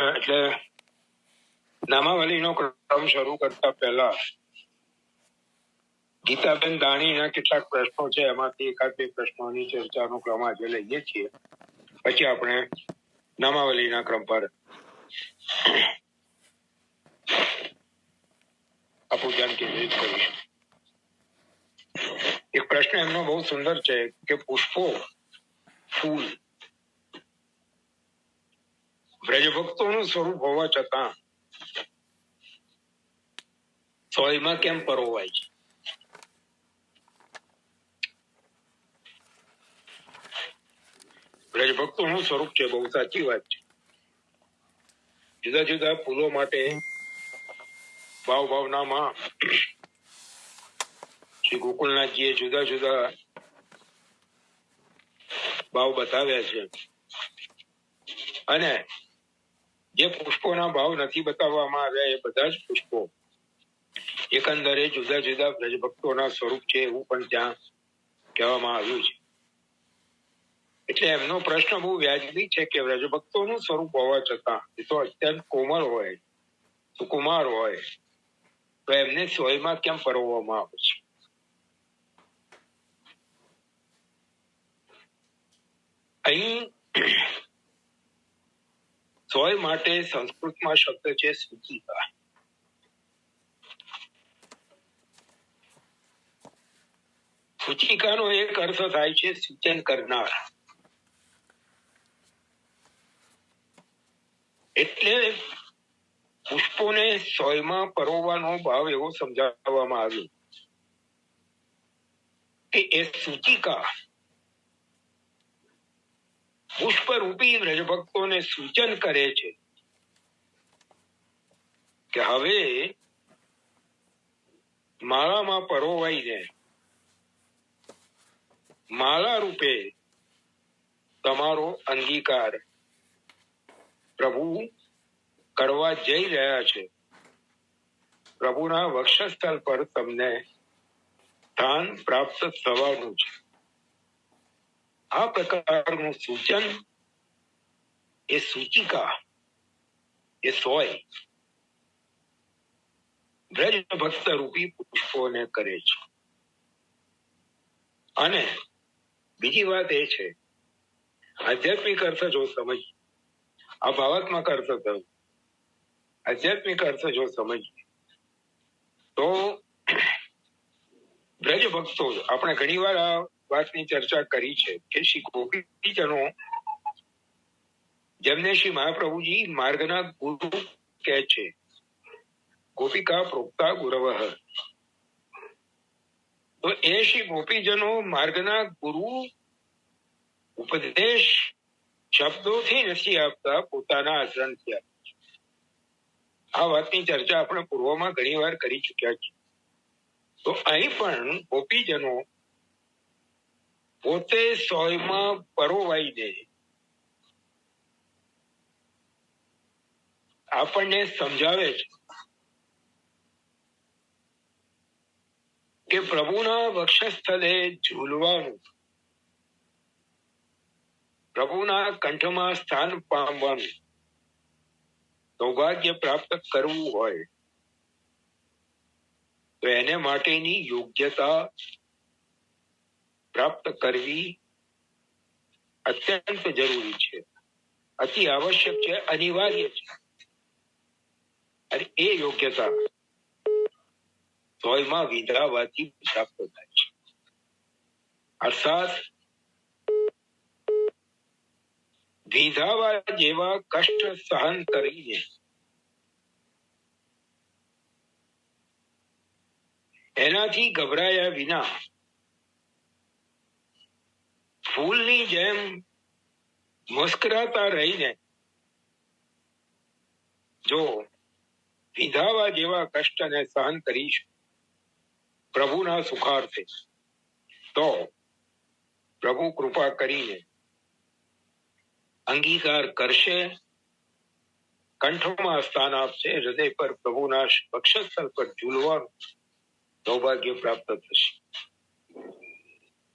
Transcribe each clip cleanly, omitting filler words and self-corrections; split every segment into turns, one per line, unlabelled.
એટલે નામાવલીનો ક્રમ શરૂ કરતા પહેલા ગીતાબેન દાણીના કેટલાક પ્રશ્નો છે, એમાંથી એકાદ બે પ્રશ્નોની ચર્ચાનો ક્રમ આજે લઈએ છીએ. પછી આપણે નામાવલીના ક્રમ પર આપણું ધ્યાન કેન્દ્રિત કરીશું. એક પ્રશ્ન એમનો બહુ સુંદર છે કે પુષ્પો, ફૂલ બ્રજભક્તોનું સ્વરૂપ હોવા છતાં સોયમાં કેમ પરોવાય છે? બ્રજભક્તોનું સ્વરૂપ છે, બહુ સાચી વાત છે. જુદા જુદા ફૂલો માટે ભાવનામાં શ્રી ગોકુલનાથજીએ જુદા જુદા ભાવ બતાવ્યા છે, અને જે પુષ્પોના ભાવ નથી બતાવવામાં આવ્યા એ બધા જ પુષ્પો એકંદરે જુદા જુદા બ્રજભક્તોના સ્વરૂપ છે એવું પણ ત્યાં કહેવામાં આવ્યું છે. એટલે એમનો પ્રશ્ન બહુ વ્યાજબી છે કે બ્રજભક્તોનું સ્વરૂપ હોવા છતાં એ તો અત્યંત કોમળ હોય, સુકુમાર હોય, તો એમને સોયમાં કેમ પરોવવામાં આવે છે? અહીં સોય માટે સંસ્કૃતમાં શબ્દ છે સૂચિકા. સૂચિકાનો એક અર્થ થાય છે સૂચન કરનાર. એટલે પુષ્પોને સોયમાં પરોવવાનો ભાવ એવો સમજાવવામાં આવ્યો કે એ સૂચિકા પુષ્પરૂપી બ્રજભક્તોને સૂચન કરે છે કે હવે માળામાં પરોવાઈને માળા રૂપે તમારો અંગીકાર પ્રભુ કરવા જઈ રહ્યા છે. પ્રભુના વક્ષસ્થળ પર તમને સ્થાન પ્રાપ્ત થવાનું છે. આ પ્રકારનું સૂચન એ સૂચિકા, એ સોય બ્રજ ભક્ત રૂપી પુષ્પોને કરે છે. અને બીજી વાત એ છે, આધ્યાત્મિક અર્થ જો સમજ, આ ભાવાત્મક અર્થ થયો, આધ્યાત્મિક અર્થ જો સમજીએ તો બ્રજ ભક્તો, આપણે ઘણી વાર આ વાતની ચર્ચા કરી છે કે શ્રી ગોપીજનો જેમને શ્રી મહાપ્રભુજી માર્ગના ગુરુ કહે છે, ગોપિકા પ્રોક્તા ગુરવઃ, તો એ શ્રી ગોપીજનો માર્ગના ગુરુ ઉપદેશ શબ્દોથી નથી આપતા, પોતાના આચરણથી આપે છે. આ વાતની ચર્ચા આપણે પૂર્વમાં ઘણી વાર કરી ચુક્યા છીએ. તો અહીં પણ ગોપીજનો પોતે સોયમાં પરોવાઈને આપણને સમજાવે છે કે પ્રભુના વક્ષસ્થળે ઝૂલવાનું, પ્રભુના કંઠમાં સ્થાન પામવાનું સૌભાગ્ય પ્રાપ્ત કરવું હોય તો એને માટેની યોગ્યતા પ્રાપ્ત કરવી અત્યંત જરૂરી છે, અતિ આવશ્યક છે, અનિવાર્ય છે. અને એ યોગ્યતા સોયમાં વિંધરાવાથી પ્રાપ્ત થાય છે. અર્થાત વિંધાવા જેવા કષ્ટ સહન કરીને એનાથી ગભરાયા વિના ફૂલની જેમ મુસ્કરાતા રહીને જો વિંધાવા જેવા કષ્ટને સહન કરીશું પ્રભુના સુખાર્થે, તો પ્રભુ કૃપા કરીને અંગીકાર કરશે, કંઠમાં સ્થાન આપશે, હૃદય પર પ્રભુના વક્ષસ્થળ પર ઝૂલવાનું સૌભાગ્ય પ્રાપ્ત થશે.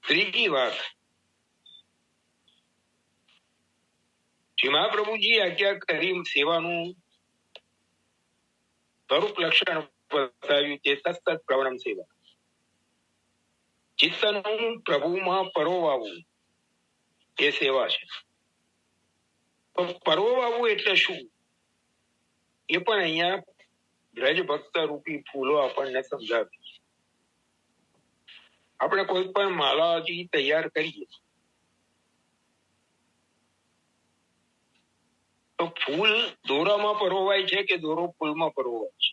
ત્રીજી વાત, શ્રી મહાપ્રભુજી આજ્ઞા કરી સેવાનું સ્વરૂપ લક્ષણ બતાવ્યું તે તત્ત પ્રવણમ સેવા. ચિત્તનું પ્રભુમાં પરોવાવું એ સેવા છે. તો પરોવાવું એટલે શું એ પણ અહીંયા બ્રજ ભક્ત રૂપી ફૂલો આપણને સમજાવે. આપણે કોઈ પણ માલાજી તૈયાર કરીએ તો ફૂલ દોરામાં પરોવાય છે કે દોરો ફૂલમાં પરોવાય છે?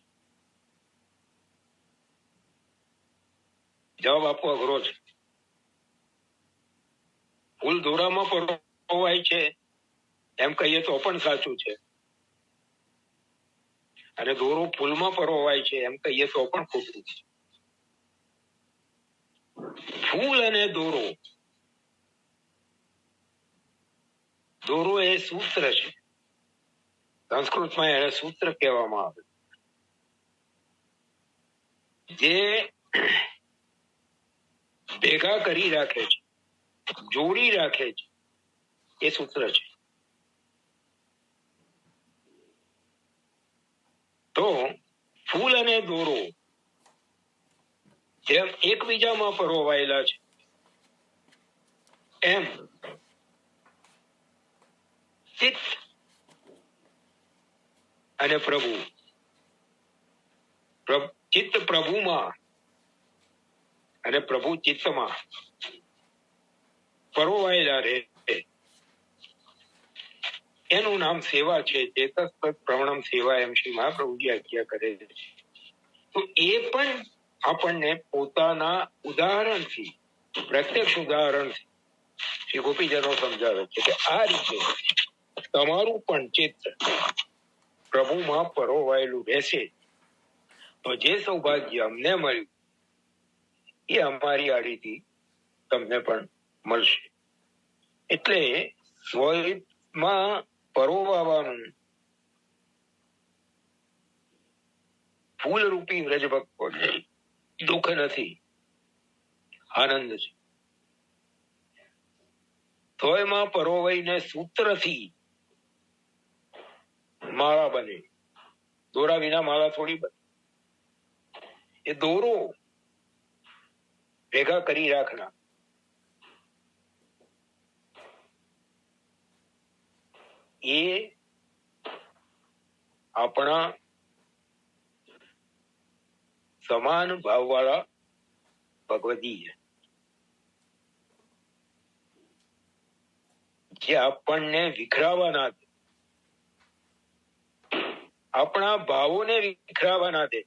જવાબ આપવો અઘરો છે. ફૂલ દોરામાં પરોવાય છે એમ કહીએ તો પણ સાચું છે, અને દોરો ફૂલમાં પરોવાય છે એમ કહીએ તો પણ ખોટું છે. ફૂલ અને દોરો, દોરો એ સૂત્ર છે. સંસ્કૃતમાં એને સૂત્ર કહેવામાં આવે, જે ભેગા કરી રાખે છે, જોડી રાખે છે, એ સૂત્ર છે. તો ફૂલ અને દોરો જેમ એકબીજામાં પરોવાયેલા છે એમ ચિત્ત અને પ્રભુ, ચિત્ત પ્રભુમાં અને પ્રભુ ચિત્તમાં પરોવાયેલા રહે, એનું નામ સેવા છે. ચેતસ પ્રવણમ સેવા એમ શ્રી મહાપ્રભુજી આજ્ઞા કરે છે. તો એ પણ આપણને પોતાના ઉદાહરણથી, પ્રત્યક્ષ ઉદાહરણથી શ્રી ગોપીજનો સમજાવે છે કે આ રીતે તમારું પણ ચિત્ત પ્રભુમાં પરોવાયેલું રહેશે તો જે સૌભાગ્ય અમને મળ્યું એ અમારી આડીથી તમને પણ મળશે. એટલે સ્વમાં પરોવાવાનું ફૂલ રૂપી વ્રજ ભક્તો દુઃખ નથી, આનંદ છે. સ્વયમાં પરોવાઈને સૂત્રથી માળા બને. દોરા વિના માળા થોડી બને. એ દોરો ભેગા કરી રાખના. એ આપણા સમાન ભાવવાળા ભગવદી જે આપણને વિખરાવા ના દે, આપણા ભાવોને વિખરાવા ના દે,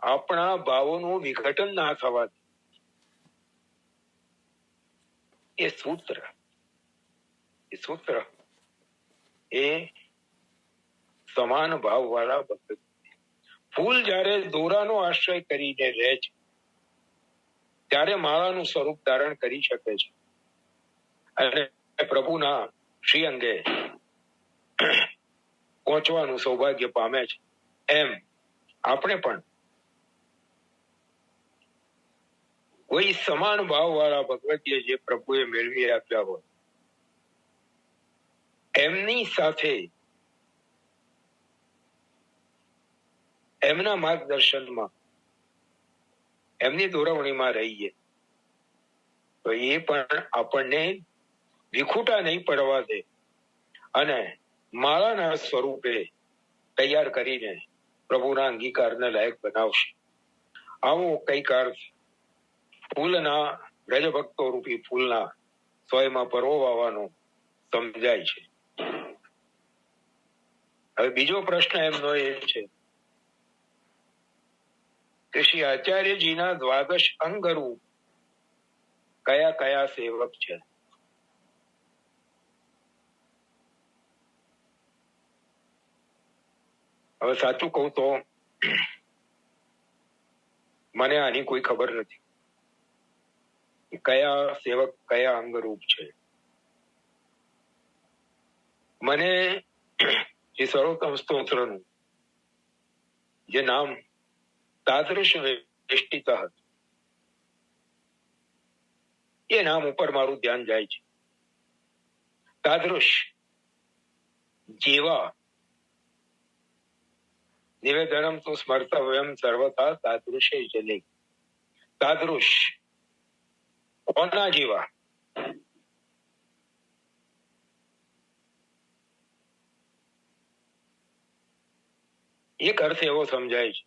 આપણા ભાવોનું વિઘટન ના થવા દે. એ સૂત્ર એ સમાન ભાવ વાળા ભક્ત. ફૂલ જયારે દોરાનો આશ્રય કરીને રહે છે ત્યારે માળાનું સ્વરૂપ ધારણ કરી શકે છે અને પ્રભુના શ્રી અંગે પહોંચવાનું સૌભાગ્ય પામે છે. એમ આપણે પણ કોઈ સમાન ભાવ વાળા ભગવતીએ જે પ્રભુએ મેળવી આપ્યા હોય એમની સાથે એમના માર્ગદર્શનમાં એમની દોરવણીમાં રહીએ તો એ પણ આપણને વિખૂટા નહીં પડવા દે અને માળાના સ્વરૂપે તૈયાર કરીને પ્રભુના અંગીકારને લાયક બનાવશે. આવો કઈક અર્થ ફૂલના વ્રજભક્તો રૂપી ફૂલના સ્વયમાં પરોવાવાનો સમજાય છે. હવે બીજો પ્રશ્ન એમનો એ છે કે શ્રી આચાર્યજીના દ્વાદશ અંગરૂપ કયા કયા સેવક છે? હવે સાચું કહું તો મને આની કોઈ ખબર નથી કયા સેવક કયા અંગરૂપ છે. મને જે સર્વોત્તમ સ્તોત્રનું જે નામ તાદૃશ વેષ્ટિત હતું એ નામ ઉપર મારું ધ્યાન જાય છે તાદૃશ જીવા નિવેદનમ તો સ્મર્તવ્યમ સર્વથા તાદૃશે જલે. તાદૃશ કોના જેવા? એક અર્થ એવો સમજાય છે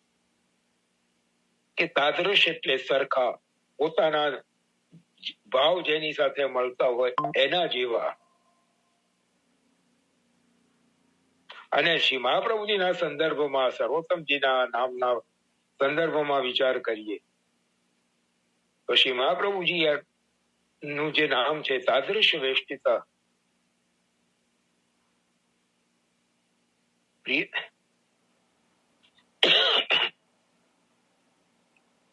કે તાદૃશ એટલે સરખા, પોતાના ભાવ જેની સાથે મળતા હોય એના જેવા. અને શ્રી મહાપ્રભુજીના સંદર્ભમાં, સર્વોત્તમજીના નામના સંદર્ભમાં વિચાર કરીએ તો શ્રી મહાપ્રભુજી નું જે નામ છે તાદૃશ વેષ્ટિતા,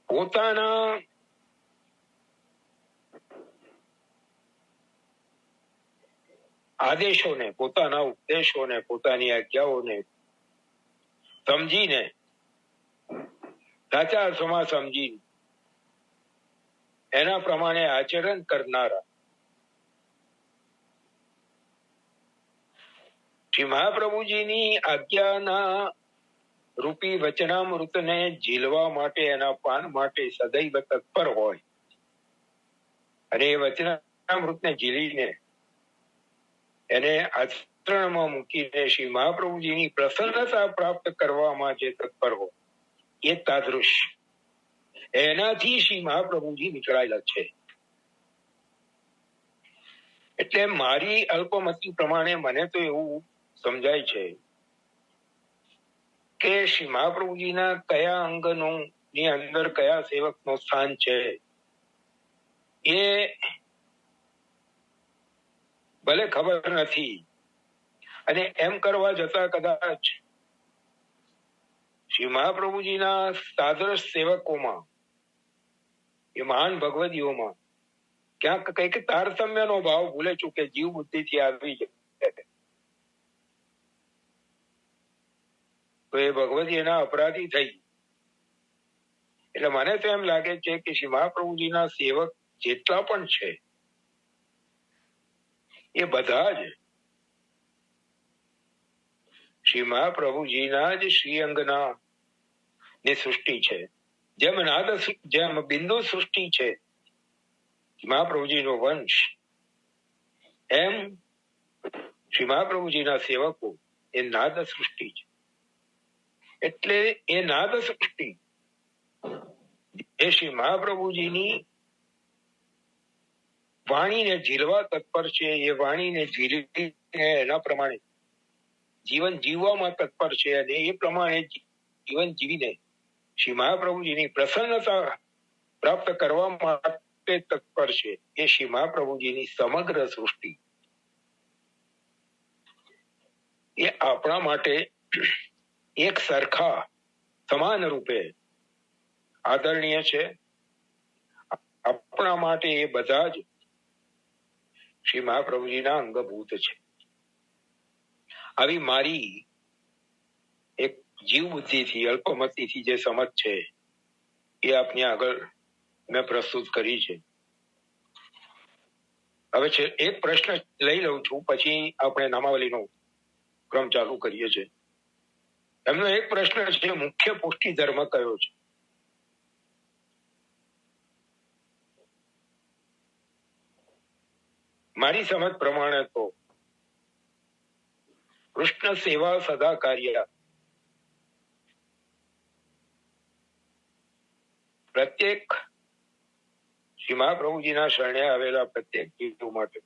પોતાના આદેશોને, પોતાના ઉપદેશોને, પોતાની આજ્ઞાઓને સમજીને, સાચા અર્થમાં સમજીને એના પ્રમાણે આચરણ કરનારા શ્રી મહાપ્રભુજીની આજ્ઞાના રૂપી વચનામૃતને ઝીલવા માટે, એના પાન માટે સદૈવ તત્પર હોય અને એ વચનામૃતને ઝીલીને એને આચરણમાં મૂકીને શ્રી મહાપ્રભુજીની પ્રસન્નતા પ્રાપ્ત કરવામાં જે તત્પર હોય એ તાદૃશ, એનાથી શ્રી મહાપ્રભુજી નીકળાયેલા છે. એટલે મારી અલ્પમતિ પ્રમાણે મને તો એવું સમજાય છે કે શ્રી મહાપ્રભુજીના કયા અંગનું ની અંદર કયા સેવકનું સ્થાન છે એ ભલે ખબર નથી. અને એમ કરવા જતા કદાચ શ્રી મહાપ્રભુજીના તાદૃશ સેવકોમાં, એ મહાન ભગવદીઓમાં ક્યાંક કઈક તારતમ્યનો ભાવ ભૂલે ચૂકે જીવ બુદ્ધિથી આવી જાય તો એ ભગવદી એના અપરાધી થઈ. એટલે મને તો એમ લાગે છે કે શ્રી મહાપ્રભુજીના સેવક જેટલા પણ છે એ બધા જ શ્રી મહાપ્રભુજીના જ શ્રીઅંગના ની સૃષ્ટિ છે. જેમ બિંદુ સૃષ્ટિ છે મહાપ્રભુજીનો વંશ, એમ શ્રી મહાપ્રભુજીના સેવકો એ નાદ સૃષ્ટિ છે. એટલે એ નાદ સૃષ્ટિ એ શ્રી મહાપ્રભુજીની વાણીને ઝીલવા તત્પર છે. એ વાણીને ઝીલી એના પ્રમાણે જીવન જીવવામાં તત્પર છે અને એ પ્રમાણે જીવન જીવીને શ્રી મહાપ્રભુજીની પ્રસન્નતા પ્રાપ્ત કરવા માટે તત્પર છે. એ શ્રી મહાપ્રભુજીની સમગ્ર સૃષ્ટિ એ આપણા માટે એક સરખા સમાન રૂપે આદરણીય છે. આપણા માટે એ બધા જ શ્રી મહાપ્રભુજીના અંગભૂત છે. આવી મારી એક જીવ બુદ્ધિથી, અલ્પમતીથી જે સમજ છે એ આપની આગળ મેં પ્રસ્તુત કરી છે. હવે છે એક પ્રશ્ન લઈ લઉં છું, પછી આપણે નામાવલીનો ક્રમ ચાલુ કરીએ છીએ. એમનો એક પ્રશ્ન છે, મુખ્ય પુષ્ટિ ધર્મ કયો છે? મારી સમજ પ્રમાણે તો કૃષ્ણ સેવા સદા કાર્ય, પ્રત્યેક શ્રી મહાપ્રભુજીના શરણે આવેલા પ્રત્યેક જીવ માટે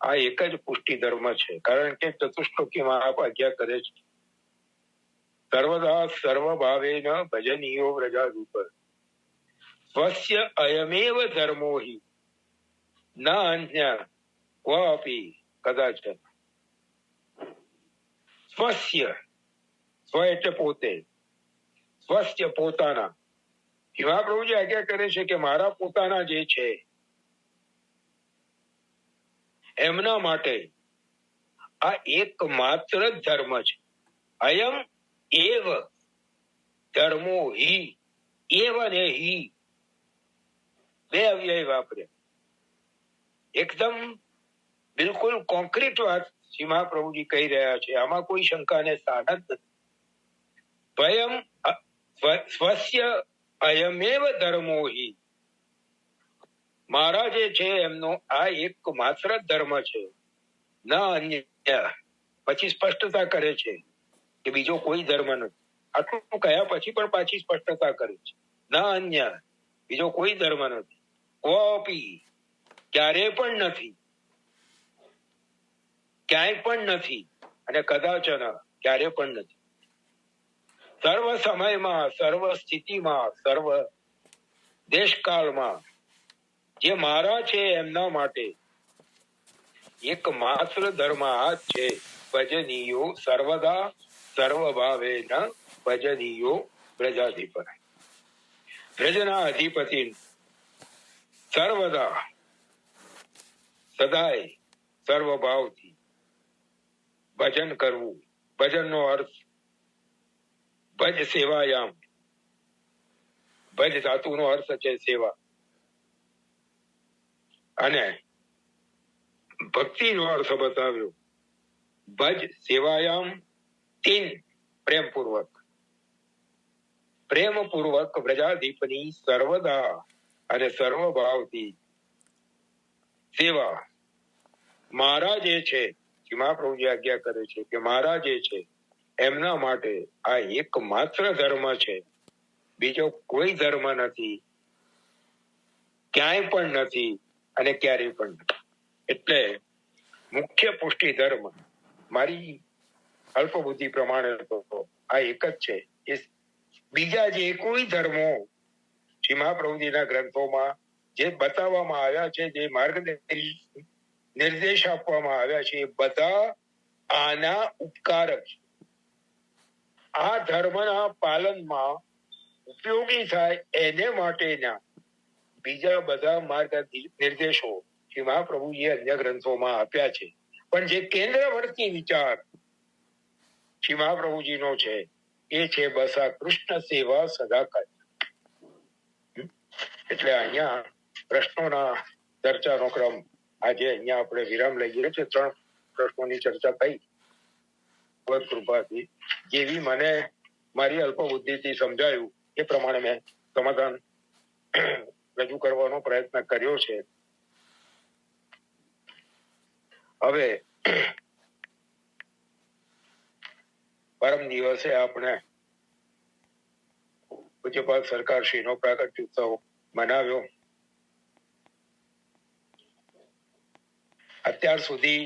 આ એક જ પુષ્ટિ ધર્મ છે. કારણ કે ચતુશ્લોકીમાં આપ આજ્ઞા કરે છે, સર્વદા સર્વભાવેન ભજનીયો વ્રજાદુપ સ્વસ્ય અયમેવ ધર્મો હિ ન અન્ય ક્વાપી કદાચન. સ્વસ્ય, સ્વ એટલે પોતે, સ્વસ્ય પોતાના. મહાપ્રભુજી આજ્ઞા કરે છે કે મારા પોતાના જે છે એમના માટે આ એકમાત્ર ધર્મ છે. અયમ એવ ધર્મો હિ. એવ ને હિ બે અવ્યય વાપર્યા. એકદમ બિલકુલ કોન્ક્રીટ વાત શ્રી મહાપ્રભુજી કહી રહ્યા છે. આમાં કોઈ શંકાને સ્થાન જ નથી. સ્વયં સ્વસ્ય અયમેવ ધર્મો હિ, મારા જે છે એમનો આ એક માત્ર ધર્મ છે, ન અન્ય. પછી સ્પષ્ટતા કરે છે કે બીજો કોઈ ધર્મ નથી. આટલું કયા પછી પણ પાછી સ્પષ્ટતા કરે છે, ન અન્ય, બીજો કોઈ ધર્મ નથી. કોપી, ક્યારે પણ નથી, ક્યાંય પણ નથી, અને કદાચ ક્યારે પણ નથી. સર્વ સમયમાં, સર્વ સ્થિતિમાં, સર્વ દેશકાળમાં જે મારા છે એમના માટે એક માત્ર ધર્મ આ જ છે, ભજનીયો સર્વદા સર્વભાવે ન ભજનીયો પ્રજાધિપતિ. પ્રજના અધિપતિ સર્વદા સદાય સર્વભાવથી ભજન કરવું. ભજનનો અર્થ ભજ સેવાયામ, ભજ ધાતુનો અર્થ છે સેવા, અને ભક્તિનો અર્થ બતાવ્યો. ભજ સેવાયામ તીન, પ્રેમપૂર્વક પ્રજાધિપની સર્વદા અને સર્વભાવથી સેવા. મારા જે છે, મહાપ્રભુજી આજ્ઞા કરે છે કે મારા જે છે એમના માટે આ એક માત્ર ધર્મ છે, બીજો કોઈ ધર્મ નથી, ક્યાંય પણ નથી, અને ક્યારેય પણ નથી. એટલે મુખ્ય પુષ્ટિ ધર્મ મારી અલ્પબુદ્ધિ પ્રમાણે તો આ એક જ છે. એ બીજા જે કોઈ ધર્મો શ્રી મહાપ્રભુજીના ગ્રંથોમાં જે બતાવવામાં આવ્યા છે, જે માર્ગ નિર્દેશ આપવામાં આવ્યા છે, એ બધા આના ઉપકારક છે. આ ધર્મના પાલનમાં ઉપયોગી થાય એને માટેના બીજા બધા માર્ગ નિર્દેશો શ્રી મહાપ્રભુજીએ અન્ય ગ્રંથોમાં આપ્યા છે. પણ જે કેન્દ્રવર્તી વિચાર શ્રી મહાપ્રભુજીનો છે એ છે બસ આ કૃષ્ણ સેવા સદા કરે. એટલે અહીંયા પ્રશ્નોના ચર્ચાનો ક્રમ આજે અહીંયા આપણે વિરામ લઈએ છીએ. 3 પ્રશ્નોની ચર્ચા થઈ કૃપાથી. જેવી મને મારી અલ્પબુદ્ધિથી સમજાયું એ પ્રમાણે મેં સમાધાન રજૂ કરવાનો પ્રયત્ન કર્યો છે. હવે પરમ દિવસે આપણે પૂજ્યપાદ સરકારશ્રીનો પ્રાગટ્યોત્સવ મનાવ્યો. અત્યાર સુધી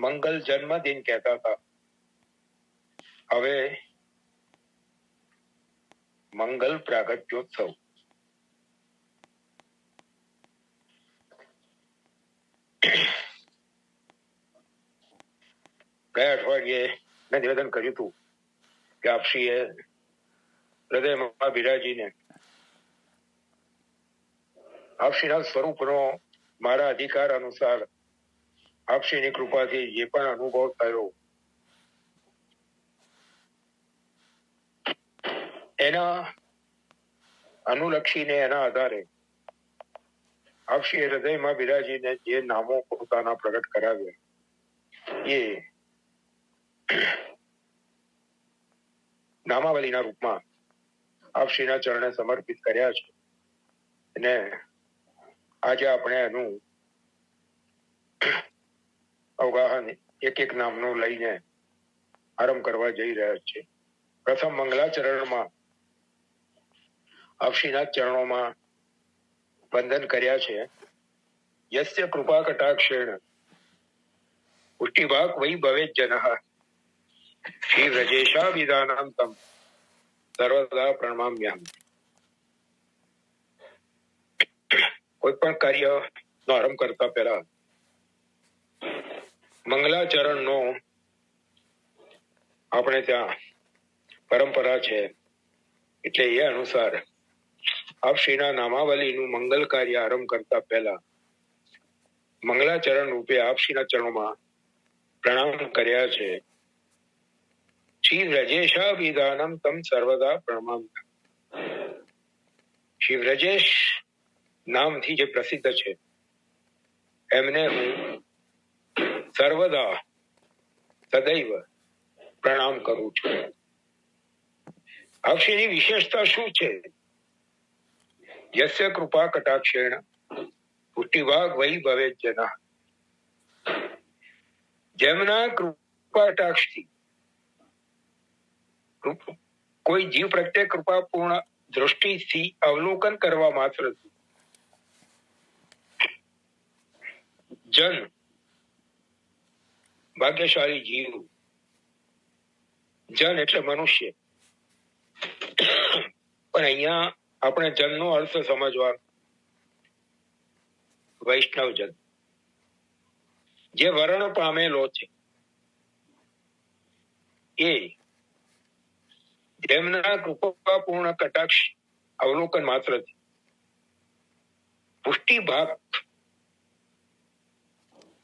મંગલ જન્મદિન કહેતા હતા, હવે મંગલ પ્રાગટ્યોત્સવ. ગયા અઠવાડિયે મેં નિવેદન કર્યું હતું કે આપશ્રીએ હૃદયમાં બિરાજીને આપશ્રીના સ્વરૂપનો મારા અધિકાર અનુસાર આપશ્રીની કૃપાથી જે પણ અનુભવ થયો એના અનુલક્ષીને એના આધારે આપશ્રીએ હૃદયમાં બિરાજીને જે નામો પોતાના પ્રગટ કરાવ્યા એ નામાવલીના રૂપમાં આપશ્રીના ચરણે સમર્પિત કર્યા છે. અને આજે આપણે એનું અવગાહન એક એક નામનું લઈને આરંભ કરવા જઈ રહ્યા છે. પ્રથમ મંગલાચરણમાં આપશ્રીના ચરણોમાં વંદન કર્યા છે. યસ્ય કૃપા કટાક્ષેણ પુષ્ટિભાગ વૈ ભવેત જનઃ શ્રી વ્રજેશા વિધાનામ તમ સર્વદા પ્રણમામ્યામિ. કોઈ પણ કાર્ય નો આરંભ કરતા પહેલા મંગલાચરણનો આપણે ત્યાં પરંપરા છે. એટલે એ અનુસાર આપશ્રીના નામાવલીનું મંગલ કાર્ય આરંભ કરતા પહેલા મંગલાચરણ રૂપે આપશ્રીના ચરણોમાં પ્રણામ કર્યા છે. શ્રી વ્રજેશા વિધાનમ તમ સર્વદા પ્રણમામ્ય. શ્રી વ્રજેશ નામથી જે પ્રસિદ્ધ છે એમને હું સર્વદા સદૈવ પ્રણામ કરું છું. આપશ્રીની વિશેષતા શું છે? યસ્ય કૃપા કટાક્ષેણ પુષ્ટિભાગ વહી ભવે જના. જેમના કૃપા કટાક્ષથી કોઈ જીવ પ્રત્યે કૃપાપૂર્ણ દૃષ્ટિથી અવલોકન કરવા માત્ર જન ભાગ્યશાળી જીવ. જન એટલે મનુષ્ય, પણ અહીંયા આપણે જનનો અર્થ સમજવાનો. વૈષ્ણવજન જે વર્ણ પામેલો છે, એ જેમના કૃપાપૂર્ણ કટાક્ષ અવલોકન માત્રથી પુષ્ટિ ભાગ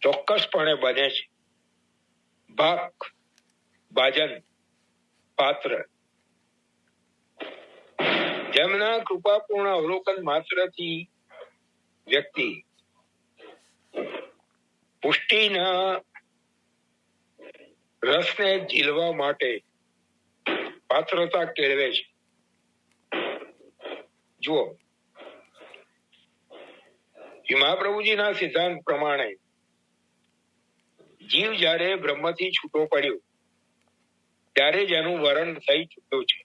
ચોક્કસપણે બને છે. ભાગ ભાજન પાત્ર. જેમના કૃપાપૂર્ણ અવલોકન માત્રથી વ્યક્તિ પુષ્ટિના રસને ઝીલવા માટે પાત્રતા કેળવે છે. જુઓ, મહાપ્રભુજીના સિદ્ધાંત પ્રમાણે જીવ જ્યારે બ્રહ્મથી છૂટો પડ્યો ત્યારે જ એનું વરણ થઈ ચૂક્યું છે.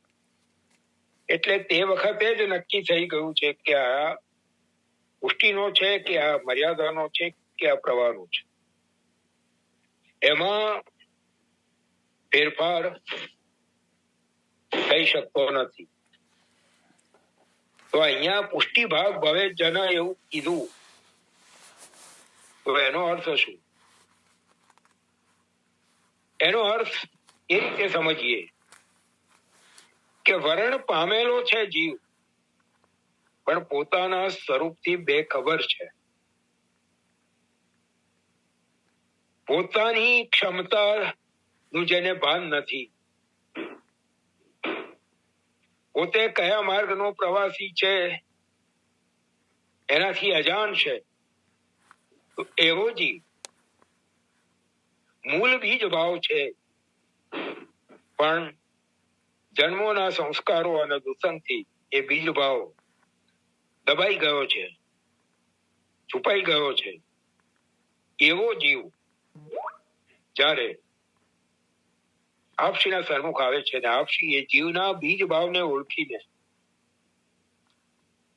એટલે તે વખતે જ નક્કી થઈ ગયું છે કે આ પુષ્ટિનો છે કે આ મર્યાદાનો છે કે આ પ્રવાહનો છે. એમાં ફેરફાર થઈ શકતો નથી. તો અહીંયા પુષ્ટિ ભાગ ભવે જન એવું કીધું, તો એનો અર્થ શું? એનો અર્થ એ રીતે સમજીએ કે વરણ પામેલો છે જીવ, પણ પોતાના સ્વરૂપથી બેખબર છે. પોતાની ક્ષમતા નું જેને ભાન નથી, પોતે કયા માર્ગનો પ્રવાસી છે એનાથી અજાણ છે, તો એવો જીવ મૂળ બીજ ભાવ છે, પણ જન્મોના સંસ્કારો અને દૂષણથી એ બીજ ભાવ દબાઈ ગયો છે, છુપાઈ ગયો છે. એવો જીવ જ્યારે આપશ્રીના સન્મુખ આવે છે ને આપશ્રી એ જીવના બીજ ભાવને ઓળખીને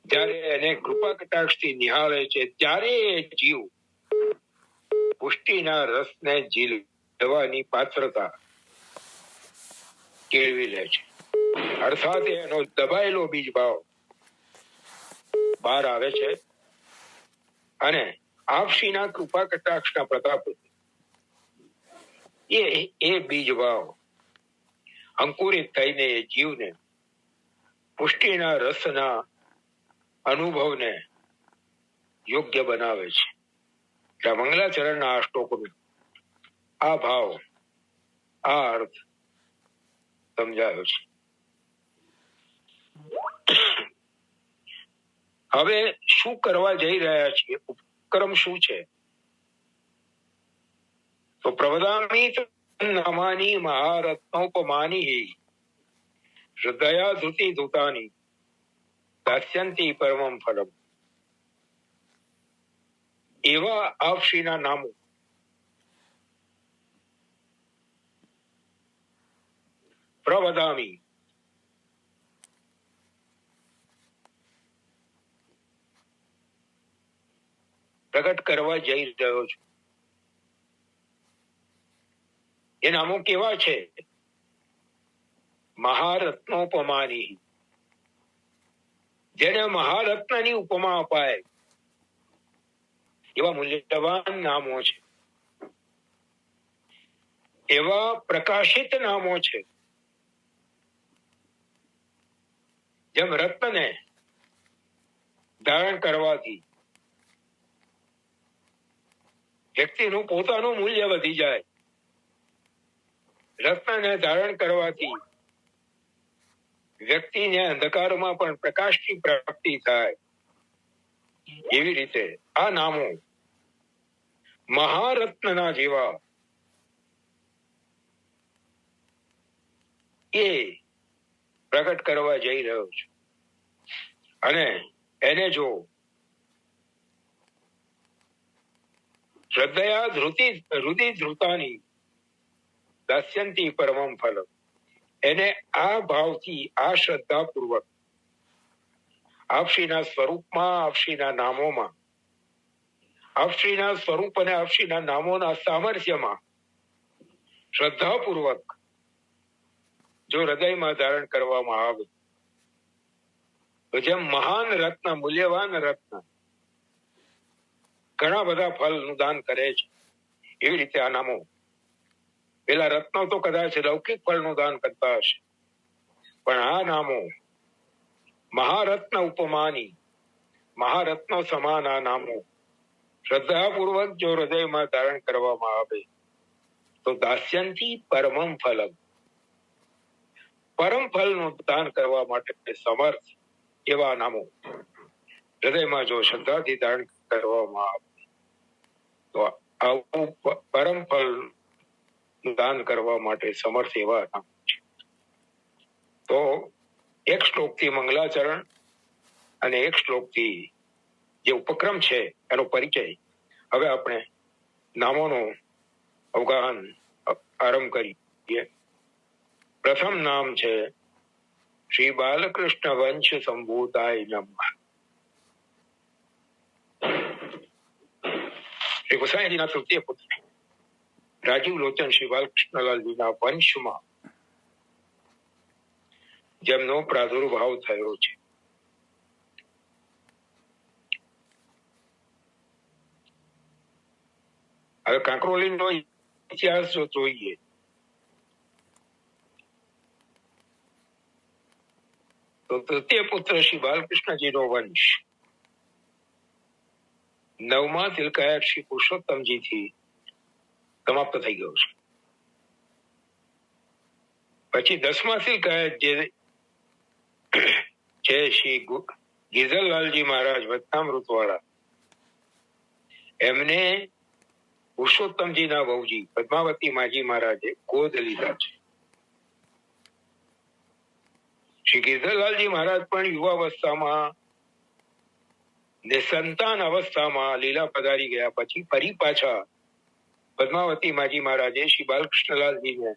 જ્યારે એને કૃપા કટાક્ષથી નિહાળે છે, ત્યારે એ જીવ પુષ્ટિના રસને ઝીલવાની પાત્રતા કેળવી લે છે. અર્થાત એનો દબાયેલો બીજ ભાવ બહાર આવે છે અને આપશ્રીના કૃપા કટાક્ષના પ્રતાપે એ બીજ ભાવ અંકુરિત થઈને એ જીવને પુષ્ટિના રસના અનુભવને યોગ્ય બનાવે છે. એટલે મંગલાચરણના આ શ્લોકમાં આ ભાવ, આ અર્થ સમજાયો છે. હવે શું કરવા જઈ રહ્યા છીએ? ઉપક્રમ શું છે? તો પ્રવદામી નમાની મહારત્નોપમાની હૃદયા ધૃતિ ધૂતાની દાસ્યંતી પરમમ ફલમ. એવા આપશ્રીના નામો પ્રવદામી, પ્રગટ કરવા જઈ રહ્યો છું. એ નામો કેવા છે? મહારત્નોપમાની, જેને મહારત્નની ઉપમા અપાય એવા મૂલ્યવાન નામો છે, એવા પ્રકાશિત નામો છે. જેમ રત્નને ધારણ કરવાથી વ્યક્તિનું પોતાનું મૂલ્ય વધી જાય, રત્નને ધારણ કરવાથી વ્યક્તિને અંધકારમાં પણ પ્રકાશની પ્રાપ્તિ થાય. એવી રીતે આ નામો મહારત્નના જેવા એ પ્રગટ કરવા જઈ રહ્યો છે. અને એને જો શ્રદ્ધયા હૃદય ધ્રુતાની દાસ્યંતી પરમમ ફલમ, એને આ ભાવથી, આ શ્રદ્ધા પૂર્વક આપશ્રીના સ્વરૂપમાં, આપશ્રીના નામોમાં, આપશ્રીના સ્વરૂપ અને આપશ્રીના નામોના સામર્થ્યમાં શ્રદ્ધાપૂર્વક જો હૃદયમાં ધારણ કરવામાં આવે તો જેમ મહાન રત્ન, મૂલ્યવાન રત્ન ઘણા બધા ફળનું દાન કરે છે, એવી રીતે આ નામો, પેલા રત્નો તો કદાચ લૌકિક ફળનું દાન કરતા હશે, પણ આ નામો મહારત્ન ઉપમાની, મહારત્નો સમાન આ નામો શ્રદ્ધાપૂર્વક જો હૃદયમાં ધારણ કરવામાં આવે તો દાસ્યંતી પરમમ ફલમ, પરમ ફલનું દાન કરવા માટે સમર્થ એવા નામો હૃદયમાં જો શ્રદ્ધાથી ધારણ કરવામાં આવે તો આવું પરમ ફલ દાન કરવા માટે સમર્થ એવા નામો છે. તો એક શ્લોકથી મંગલાચરણ અને એક શ્લોકથી જે ઉપક્રમ છે એનો પરિચય. હવે આપણે નામોનો અવગાહન આરંભ કરીએ. પ્રથમ નામ છે શ્રી બાલકૃષ્ણ વંશ સંભૂતાય નમઃ. શ્રી ગોસાઈજીના તૃતીય પુત્ર રાજીવ લોચન શ્રી બાલકૃષ્ણલાલજીના વંશમાં જેમનો પ્રાદુર્ભાવ થયો છે. હવે કાંકરોલીનો ઇતિહાસ જો જોઈએ તો તૃતીય પુત્ર શ્રી બાલકૃષ્ણજીનો વંશ 9મા તિલકાયત શ્રી પુરુષોત્તમજીથી સમાપ્ત થઈ ગયો છે. પછી 10મા તિલકાયત જે છે શ્રી ગિરધરલાલજી મહારાજ વચનામૃત વાળા, એમને પુરુષોત્તમજીના વહુજી પદ્માવતી માજી મહારાજે ગોદ લીધા છે. શ્રી ગિરધરલાલજી મહારાજ પણ યુવાવસ્થામાં નિસંતાન અવસ્થામાં લીલા પધારી ગયા પછી ફરી પાછા પદ્માવતી માજી મહારાજે શ્રી બાલકૃષ્ણલાલજીને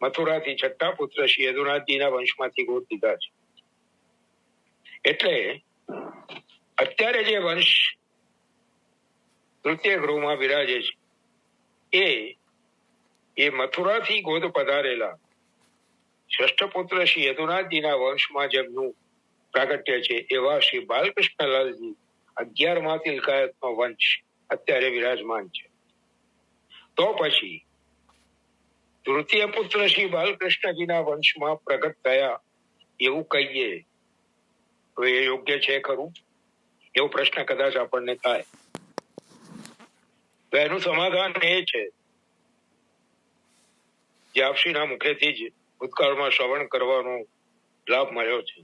મથુરાથી છઠ્ઠા પુત્ર શ્રી યદુનાથજીના વંશમાંથી ગોદ લીધા છે. એટલે અત્યારે જે વંશ તૃતીય ગૃહમાં બિરાજે છે એ મથુરાથી ગોદ પધારેલા શ્રેષ્ઠ પુત્ર શ્રી યદુનાથજીના વંશમાં જેમનું પ્રાગટ્ય છે એવા શ્રી બાલકૃષ્ણલાલજી 11મા તિલકાયતનો વંશ અત્યારે વિરાજમાન છે. તો પછી તૃતીય પુત્ર શ્રી બાલકૃષ્ણજીના વંશમાં પ્રગટ થયા એવું કહીએ તો એ યોગ્ય છે ખરું? એવો પ્રશ્ન કદાચ આપણને થાય. તો એનું સમાધાન એ છે જે આપશ્રીના મુખેથી જ ભૂતકાળમાં શ્રવણ કરવાનો લાભ મળ્યો છે.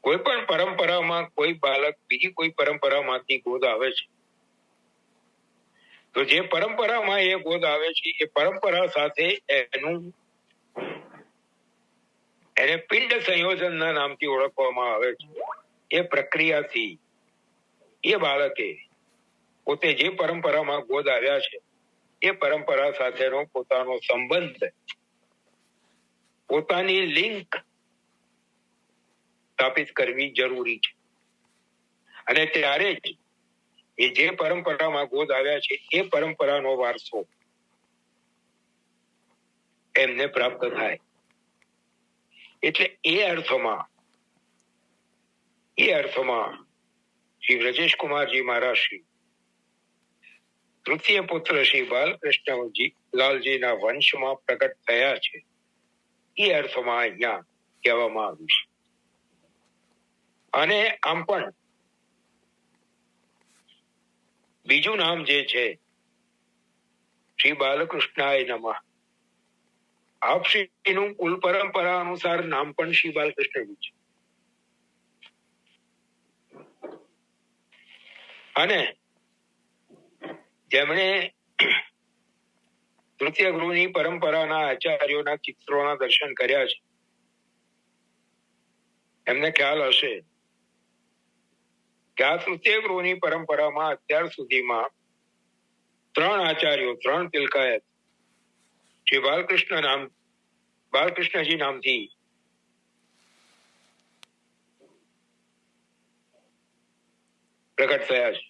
કોઈ પણ પરંપરામાં કોઈ બાળક બીજી કોઈ પરંપરામાંથી ગોદ આવે છે તો જે પરંપરામાં એ ગોદ આવે છે એ પરંપરા સાથે એને પિંડ સંયોજનના નામથી ઓળખવામાં આવે છે. એ પ્રક્રિયાથી એ બાળકે પોતે જે પરંપરામાં ગોદ આવ્યા છે એ પરંપરા સાથેનો પોતાનો સંબંધ, પોતાની લિંક સ્થાપિત કરવી જરૂરી છે. અને ત્યારે જ એ જે પરંપરામાં ગોદ આવ્યા છે એ પરંપરાનો વારસો એમને પ્રાપ્ત થાય. એટલે એ અર્થમાં શ્રી બ્રજેશ કુમારજી મહારાજ શ્રી તૃતીય પુત્ર શ્રી બાલકૃષ્ણજી લાલજીના વંશમાં પ્રગટ થયા છે એ અર્થમાં અહીંયા કહેવામાં આવ્યું છે. અને આમ પણ બીજું નામ જે છે શ્રી બાલકૃષ્ણાય નમઃ, આપશ્રીનું કુલ પરંપરા અનુસાર નામ પણ શ્રી બાલકૃષ્ણજી છે. અને જેમણે તૃતીય ગૃહની પરંપરાના આચાર્યોના ચિત્રોના દર્શન કર્યા છે એમને ખ્યાલ હશે કે આ તૃતીય ગૃહની પરંપરામાં અત્યાર સુધીમાં 3 આચાર્યો 3 તિલકાયત શ્રી બાલકૃષ્ણજી નામથી પ્રગટ થયા છે.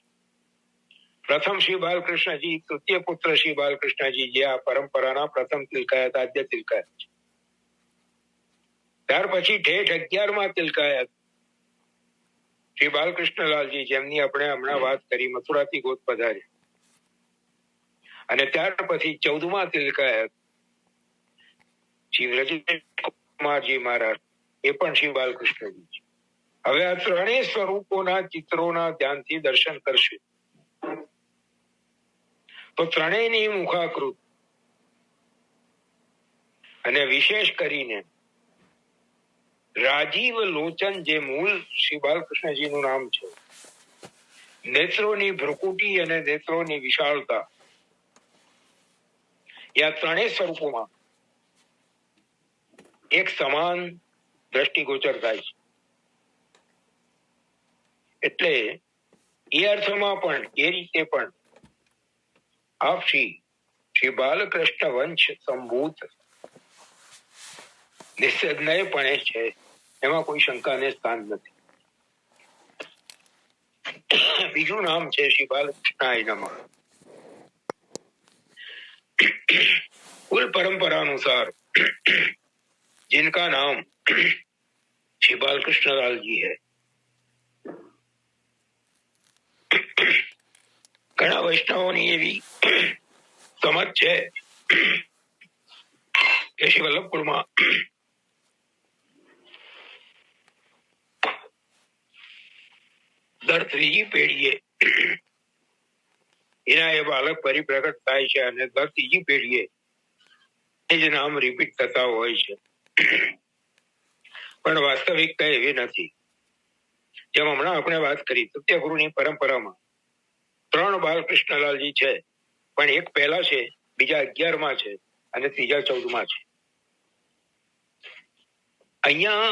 પ્રથમ શ્રી બાલકૃષ્ણજી, તૃતીય પુત્ર શ્રી બાલકૃષ્ણજી, જે આ પરંપરાના પ્રથમ તિલકાયત, આદ્ય તિલકાયત છે. ત્યાર પછી ઠેઠ 11મા તિલકાયત શ્રી બાલકૃષ્ણલાલજી, જેમની આપણે હમણાં વાત કરી, મથુરાથી ગોત પધાર્યા. અને ત્યાર પછી 14મા તિલકાયત શ્રી વ્રજકુમારજી મહારાજ, એ પણ શ્રી બાલકૃષ્ણજી છે. હવે આ ત્રણેય સ્વરૂપોના ચિત્રોના ધ્યાનથી દર્શન કરશું તો ત્રણેયની મુખાકૃત અને વિશેષ કરીને રાજીવ લોચન, જે મૂળ શ્રી બાલકૃષ્ણજીનું નામ છે, નેત્રોની ભ્રુકુટી અને નેત્રોની વિશાળતા, એ આ ત્રણેય સ્વરૂપોમાં એક સમાન દ્રષ્ટિગોચર થાય છે. એટલે એ અર્થમાં પણ, એ રીતે પણ આપ શ્રી બાલકૃષ્ણ વંશ સંભૂત નિસ્સંદેહપણે છે, એમાં કોઈ શંકાને સ્થાન નથી. બીજું નામ છે શ્રી બાલકૃષ્ણાય નમઃ. कुल परंपरा अनुसार जिनका नाम श्री बालकृष्ण लाल जी है, ઘણા વૈષ્ણવોની એવી સમજ છે કે શ્રી વલ્લભપુરમાં દર ત્રીજી પેઢીએ એના એ બાલક પરિપ્રગટ થાય છે અને દર ત્રીજી પેઢીએ એ જ નામ રિપીટ થતા હોય છે. પણ વાસ્તવિકતા એવી નથી. જેમ હમણાં આપણે વાત કરી, તૃતીય ગુરુની પરંપરામાં 3 બાલકૃષ્ણલાલજી છે, પણ એક પહેલા છે, બીજા 11મા છે અને ત્રીજા 14મા છે. અહીંયા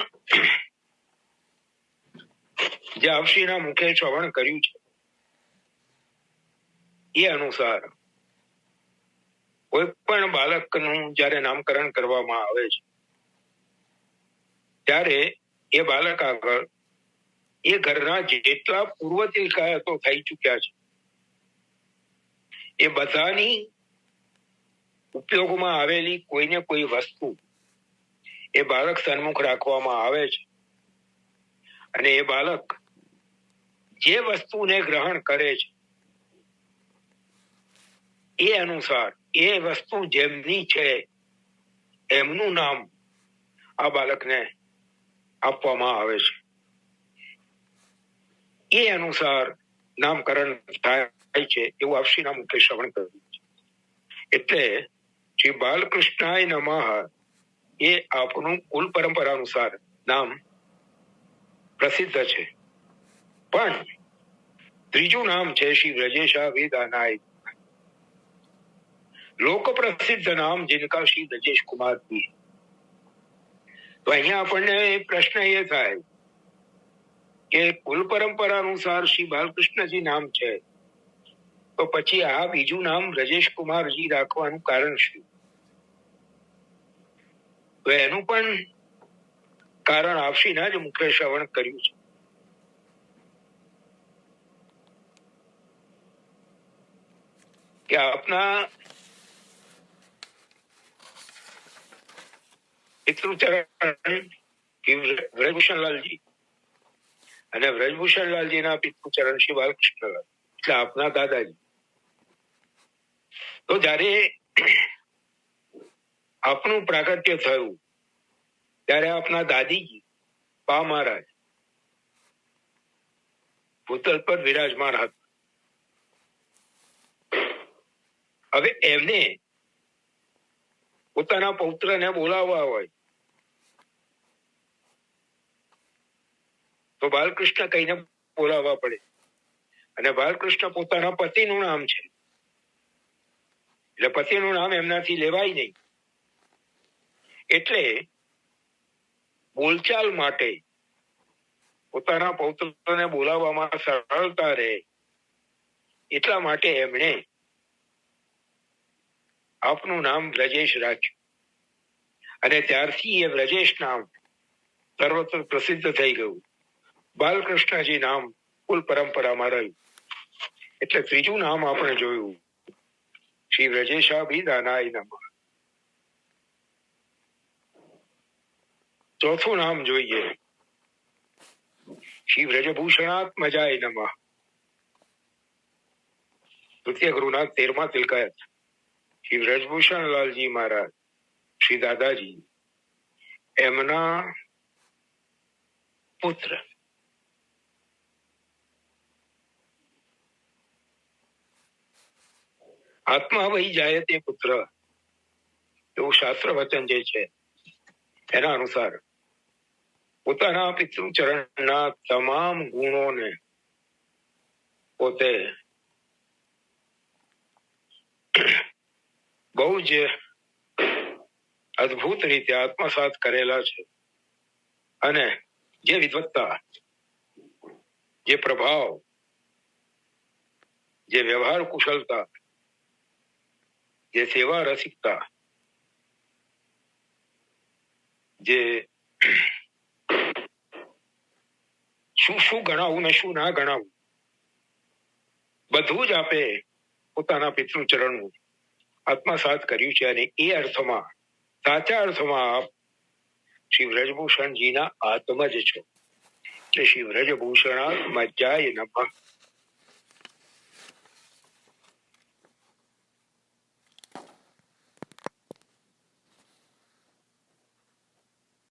જે આપશ્રીના મુખે શ્રવણ કર્યું છે એ અનુસાર કોઈ પણ બાળકનું જયારે નામકરણ કરવામાં આવે છે ત્યારે એ બાળક આગળ એ ઘરના જેટલા પૂર્વ તિલકાયતો થઈ ચુક્યા છે એ બધાની ઉપયોગમાં આવેલી કોઈને કોઈ વસ્તુ એ બાળક સન્મુખ રાખવામાં આવે છે અને એ બાળક જે વસ્તુને ગ્રહણ કરે છે એ અનુસાર એ વસ્તુ જેમની છે એમનું નામ આ બાળકને આપવામાં આવે છે. એ અનુસાર નામકરણ થાય છે એવું આપશ્રીના મુખે શ્રવણ કર્યું છે. એટલે શ્રી બાલકૃષ્ણાય નમઃ એ આપનું કુલ પરંપરા અનુસાર નામ પ્રસિદ્ધ છે. પણ ત્રીજું નામ છે શ્રી વ્રજેશાભિદાનાય, લોક પ્રસિદ્ધ નામ जिनका श्री ब्रजेश कुमार जी. તો અહીંયા આપણને પ્રશ્ન એ થાય કે કુલ પરંપરા અનુસાર શ્રી બાલકૃષ્ણજી નામ છે, તો પછી આ બીજું નામ બ્રજેશ કુમારજી રાખવાનું કારણ શું? તો એનું પણ કારણ આપશ્રીના જ મુખ્ય શ્રવણ કર્યું છે. કે આપના પિતૃચરણ વ્રજભૂષણલાલજી અને વ્રજભૂષણલાલજીના પિતૃચરણ શ્રી બાલકૃષ્ણલાલ, એટલે આપના દાદાજી. તો જયારે આપનું પ્રાગટ્ય થયું ત્યારે આપના દાદીજી પા મહારાજ ભૂતલ પર વિરાજમાન હતા. હવે એમને પોતાના પૌત્રને બોલાવવા હોય તો બાલકૃષ્ણ કહીને બોલાવવા પડે, અને બાલકૃષ્ણ પોતાના પતિનું નામ છે એટલે પતિનું નામ એમનાથી લેવાય નહીં. એટલે બોલચાલ માટે પોતાના પૌત્રને બોલાવવામાં સરળતા રહે એટલા માટે એમણે આપનું નામ વ્રજેશ રાખ્યું. અને ત્યારથી એ વ્રજેશ નામ સર્વત્ર પ્રસિદ્ધ થઈ ગયું. બાલકૃષ્ણજી નામ કુલ પરંપરામાં રહ્યું. એટલે ત્રીજું નામ આપણે જોયું, શ્રી વ્રજેશાભિદાનાય નમઃ. ચોથું નામ જોઈએ, શ્રી વ્રજભૂષણાત્મજાય નમઃ. તૃતીય ગુરુનાથ 13મા તિલકાયત શ્રી વ્રજભૂષણલાલજી મહારાજ, શ્રી દાદાજી, એમના પુત્ર આત્મા વહી જાય તે પુત્ર, એવું શાસ્ત્ર વચન જે છે એના અનુસાર પોતાના પિતૃચરણના તમામ ગુણોને પોતે બહુ જ અદભુત રીતે આત્મસાત કરેલા છે. અને જે વિદ્વત્તા, જે પ્રભાવ, જે વ્યવહાર કુશળતા, જે સેવા રસિકતા, જે શું શું ગણાવું ને શું ના ગણાવું, બધું જ આપે પોતાના પિતૃચરણનું આત્મસાત કર્યું છે. અને એ અર્થમાં, સાચા અર્થમાં આપ શ્રી વ્રજભૂષણજીના આત્મજ છો. એટલે શ્રી વ્રજભૂષણાત્મજાય નમઃ.